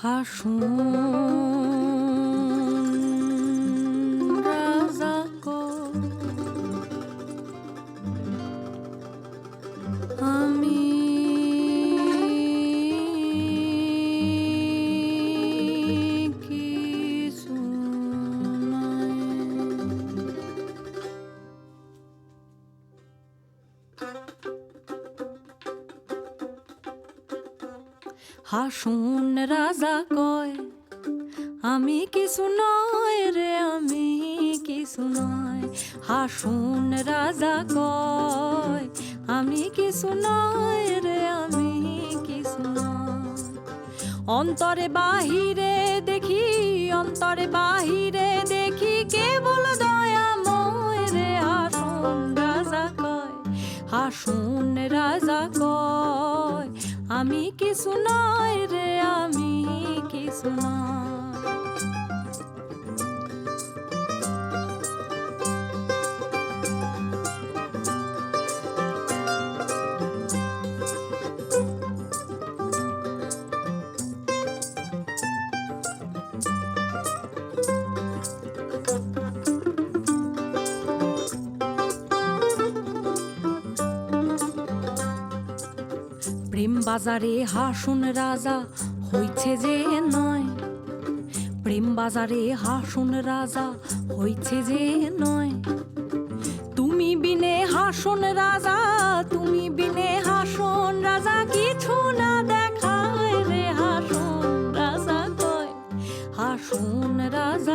হাসুন রাজা আমি কিছু নাই। হাসুন রাজা কয় আমি কিছু নয় রে, আমি কিছু নয়। হাসুন রাজা কয় আমি কিছু নয় রে, আমি কিছু নয়। অন্তরে বাহিরে দেখি, অন্তরে বাহিরে দেখি কেবল দয়াময় রে। হাসুন রাজা কয়, হাসুন রাজা কয় আমি কিছু নয় রে, আমি কিছু নয়। প্রেম বাজারে হাসুন রাজা হইছে যে নয়, প্রেম বাজারে হাসুন রাজা হইছে যে নয়। তুমি বিনে হাসুন রাজা, তুমি বিনে হাসুন রাজা কিছু না দেখায় রে। হাসুন রাজা কয়, হাসুন রাজা